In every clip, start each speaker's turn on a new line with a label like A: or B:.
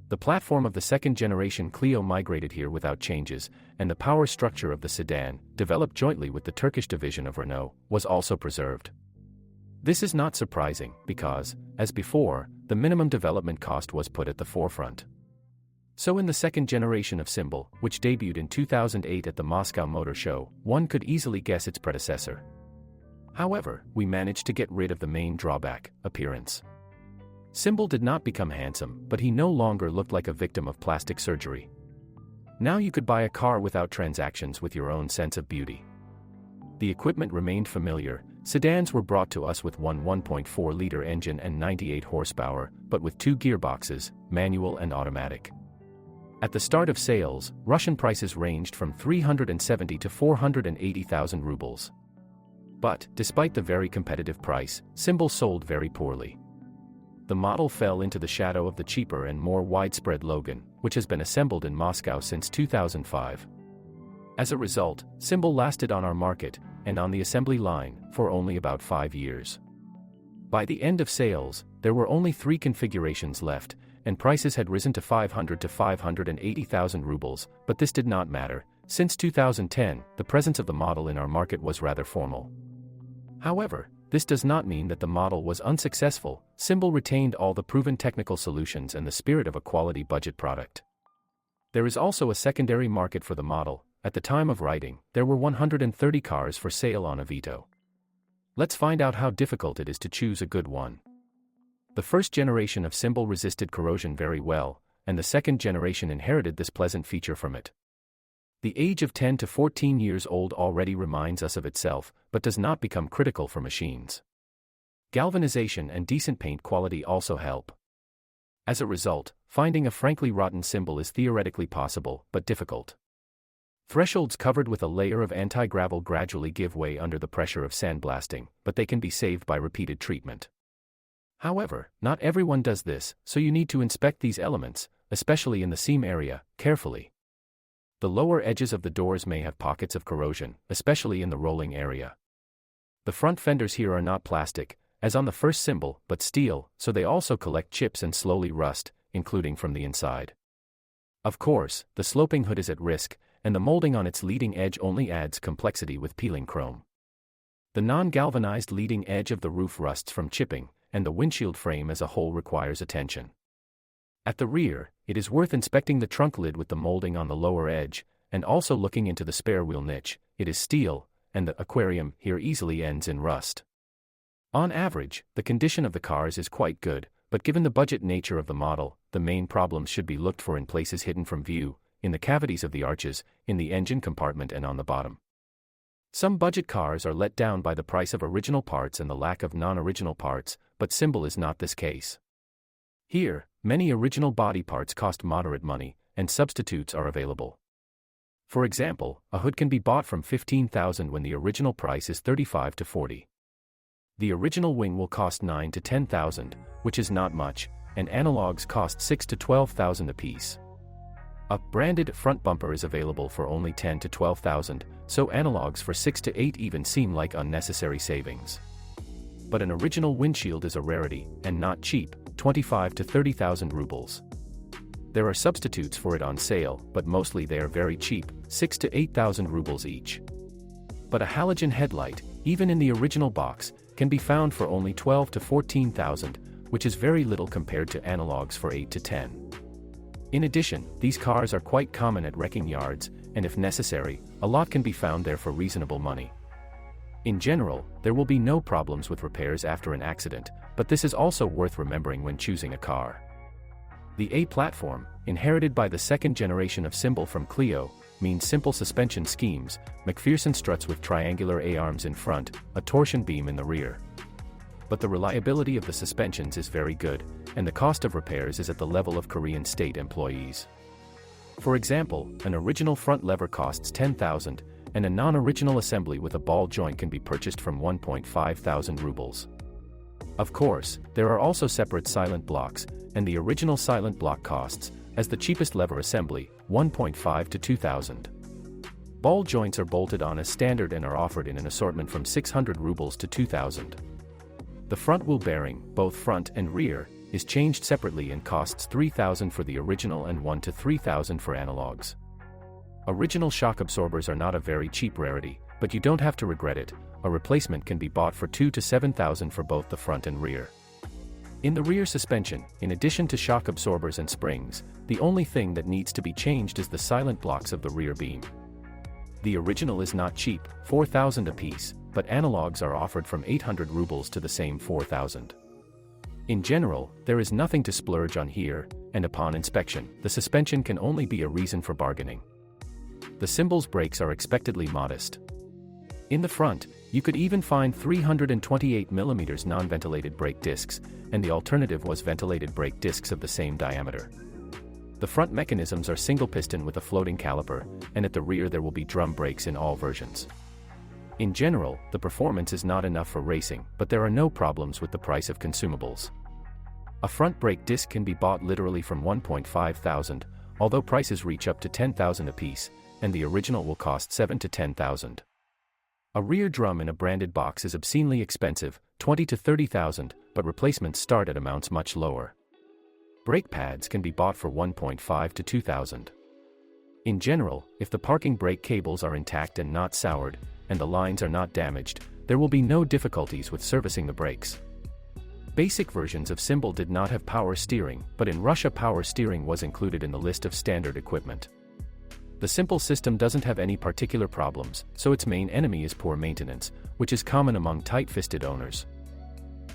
A: The platform of the second-generation Clio migrated here without changes, and the power structure of the sedan, developed jointly with the Turkish division of Renault, was also preserved. This is not surprising, because, as before, the minimum development cost was put at the forefront. So in the second generation of Symbol, which debuted in 2008 at the Moscow Motor Show, one could easily guess its predecessor. However, we managed to get rid of the main drawback: appearance. Symbol did not become handsome, but he no longer looked like a victim of plastic surgery. Now you could buy a car without transactions with your own sense of beauty. The equipment remained familiar. Sedans were brought to us with one 1.4-liter engine and 98 horsepower, but with 2 gearboxes, manual and automatic. At the start of sales, Russian prices ranged from 370 to 480,000 rubles. But, despite the very competitive price, Symbol sold very poorly. The model fell into the shadow of the cheaper and more widespread Logan, which has been assembled in Moscow since 2005. As a result, Symbol lasted on our market, and on the assembly line, for only about 5 years. By the end of sales, there were only 3 configurations left, and prices had risen to 500 to 580,000 rubles, but this did not matter. Since 2010, the presence of the model in our market was rather formal. However, this does not mean that the model was unsuccessful. Symbol retained all the proven technical solutions and the spirit of a quality budget product. There is also a secondary market for the model. At the time of writing, there were 130 cars for sale on Avito. Let's find out how difficult it is to choose a good one. The first generation of Symbol resisted corrosion very well, and the second generation inherited this pleasant feature from it. The age of 10 to 14 years old already reminds us of itself, but does not become critical for machines. Galvanization and decent paint quality also help. As a result, finding a frankly rotten Symbol is theoretically possible, but difficult. Thresholds covered with a layer of anti-gravel gradually give way under the pressure of sandblasting, but they can be saved by repeated treatment. However, not everyone does this, so you need to inspect these elements, especially in the seam area, carefully. The lower edges of the doors may have pockets of corrosion, especially in the rolling area. The front fenders here are not plastic, as on the first Symbol, but steel, so they also collect chips and slowly rust, including from the inside. Of course, the sloping hood is at risk, and the molding on its leading edge only adds complexity with peeling chrome. The non-galvanized leading edge of the roof rusts from chipping, and the windshield frame as a whole requires attention. At the rear, it is worth inspecting the trunk lid with the molding on the lower edge, and also looking into the spare wheel niche. It is steel, and the aquarium here easily ends in rust. On average, the condition of the cars is quite good, but given the budget nature of the model, the main problems should be looked for in places hidden from view, in the cavities of the arches, in the engine compartment and on the bottom. Some budget cars are let down by the price of original parts and the lack of non-original parts, but Symbol is not this case. Here, many original body parts cost moderate money, and substitutes are available. For example, a hood can be bought from 15,000 when the original price is 35 to 40. The original wing will cost 9 to 10,000, which is not much, and analogs cost 6 to 12,000 apiece. A branded front bumper is available for only 10 to 12,000, so analogs for 6 to 8 even seem like unnecessary savings. But an original windshield is a rarity, and not cheap, 25 to 30,000 rubles. There are substitutes for it on sale, but mostly they are very cheap, 6 to 8,000 rubles each. But a halogen headlight, even in the original box, can be found for only 12 to 14,000, which is very little compared to analogs for 8 to 10. In addition, these cars are quite common at wrecking yards, and if necessary, a lot can be found there for reasonable money. In general, there will be no problems with repairs after an accident, but this is also worth remembering when choosing a car. The A platform, inherited by the second generation of Symbol from Clio, means simple suspension schemes, McPherson struts with triangular A-arms in front, a torsion beam in the rear. But the reliability of the suspensions is very good, and the cost of repairs is at the level of Korean state employees. For example, an original front lever costs 10,000, and a non-original assembly with a ball joint can be purchased from 1.5 thousand rubles. Of course, there are also separate silent blocks, and the original silent block costs, as the cheapest lever assembly, 1.5 to 2,000. Ball joints are bolted on as standard and are offered in an assortment from 600 rubles to 2,000. The front wheel bearing, both front and rear, is changed separately and costs $3,000 for the original and $1,000 to $3,000 for analogs. Original shock absorbers are not a very cheap rarity, but you don't have to regret it. A replacement can be bought for $2,000 to $7,000 for both the front and rear. In the rear suspension, in addition to shock absorbers and springs, the only thing that needs to be changed is the silent blocks of the rear beam. The original is not cheap, $4,000 a piece, but analogs are offered from 800 rubles to the same 4,000. In general, there is nothing to splurge on here, and upon inspection, the suspension can only be a reason for bargaining. The Symbol's brakes are expectedly modest. In the front, you could even find 328mm non-ventilated brake discs, and the alternative was ventilated brake discs of the same diameter. The front mechanisms are single piston with a floating caliper, and at the rear there will be drum brakes in all versions. In general, the performance is not enough for racing, but there are no problems with the price of consumables. A front brake disc can be bought literally from $1,500, although prices reach up to $10,000 a piece, and the original will cost $7,000 to $10,000. A rear drum in a branded box is obscenely expensive, $20,000 to $30,000, but replacements start at amounts much lower. Brake pads can be bought for $1,500 to $2,000. In general, if the parking brake cables are intact and not soured, and the lines are not damaged, there will be no difficulties with servicing the brakes. Basic versions of Symbol did not have power steering, but in Russia power steering was included in the list of standard equipment. The Symbol system doesn't have any particular problems, so its main enemy is poor maintenance, which is common among tight-fisted owners.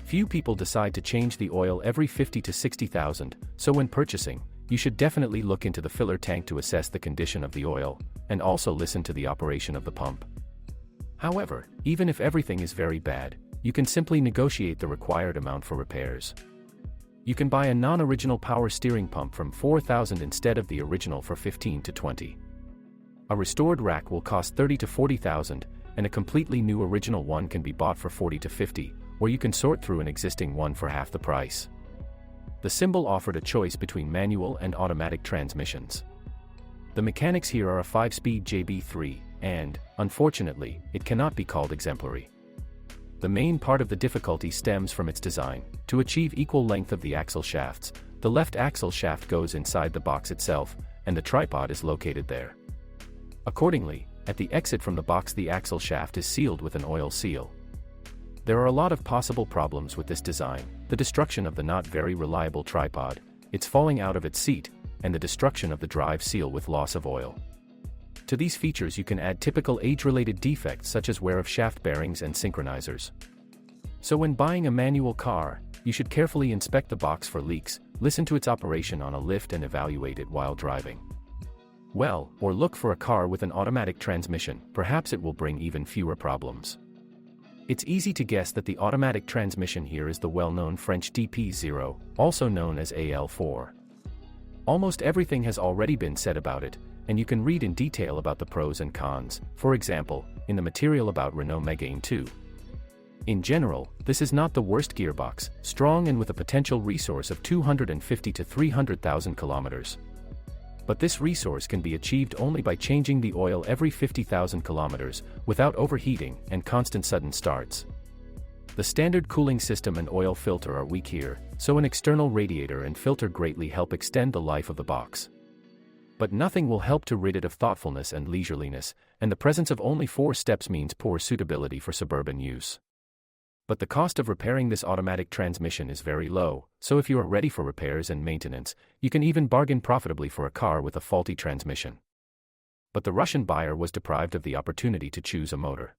A: Few people decide to change the oil every $50,000 to $60,000, so when purchasing, you should definitely look into the filler tank to assess the condition of the oil, and also listen to the operation of the pump. However, even if everything is very bad, you can simply negotiate the required amount for repairs. You can buy a non-original power steering pump from $4,000 instead of the original for $15,000 to $20,000. A restored rack will cost $30,000 to $40,000, and a completely new original one can be bought for $40,000 to $50,000, or you can sort through an existing one for half the price. The Symbol offered a choice between manual and automatic transmissions. The mechanics here are a 5-speed JB3, and, unfortunately, it cannot be called exemplary. The main part of the difficulty stems from its design. To achieve equal length of the axle shafts, the left axle shaft goes inside the box itself, and the tripod is located there. Accordingly, at the exit from the box the axle shaft is sealed with an oil seal. There are a lot of possible problems with this design: the destruction of the not very reliable tripod, its falling out of its seat, and the destruction of the drive seal with loss of oil. To these features you can add typical age-related defects such as wear of shaft bearings and synchronizers. So when buying a manual car, you should carefully inspect the box for leaks, listen to its operation on a lift and evaluate it while driving. Well, or look for a car with an automatic transmission, perhaps it will bring even fewer problems. It's easy to guess that the automatic transmission here is the well-known French DP0, also known as AL4. Almost everything has already been said about it, and you can read in detail about the pros and cons, for example, in the material about Renault Megane 2. In general, this is not the worst gearbox, strong and with a potential resource of 250 to 300,000 kilometers. But this resource can be achieved only by changing the oil every 50,000 kilometers, without overheating and constant sudden starts. The standard cooling system and oil filter are weak here, so an external radiator and filter greatly help extend the life of the box. But nothing will help to rid it of thoughtfulness and leisureliness, and the presence of only 4 steps means poor suitability for suburban use. But the cost of repairing this automatic transmission is very low, so if you are ready for repairs and maintenance, you can even bargain profitably for a car with a faulty transmission. But the Russian buyer was deprived of the opportunity to choose a motor.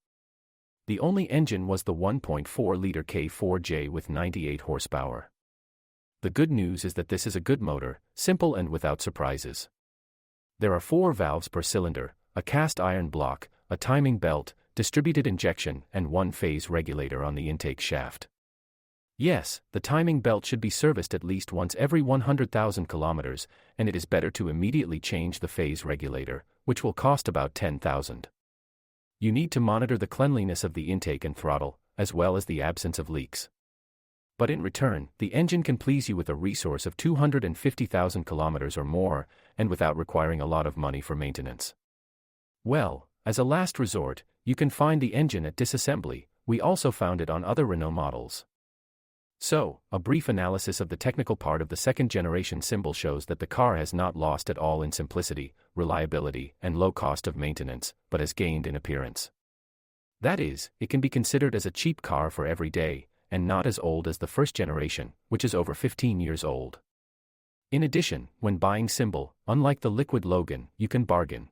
A: The only engine was the 1.4-liter K4J with 98 horsepower. The good news is that this is a good motor, simple and without surprises. There are 4 valves per cylinder, a cast iron block, a timing belt, distributed injection, and 1 phase regulator on the intake shaft. Yes, the timing belt should be serviced at least once every 100,000 kilometers, and it is better to immediately change the phase regulator, which will cost about 10,000. You need to monitor the cleanliness of the intake and throttle, as well as the absence of leaks. But in return, the engine can please you with a resource of 250,000 kilometers or more, and without requiring a lot of money for maintenance. Well, as a last resort, you can find the engine at disassembly. We also found it on other Renault models. So, a brief analysis of the technical part of the second-generation Symbol shows that the car has not lost at all in simplicity, reliability, and low cost of maintenance, but has gained in appearance. That is, it can be considered as a cheap car for every day, and not as old as the first generation, which is over 15 years old. In addition, when buying Symbol, unlike the liquid Logan, you can bargain.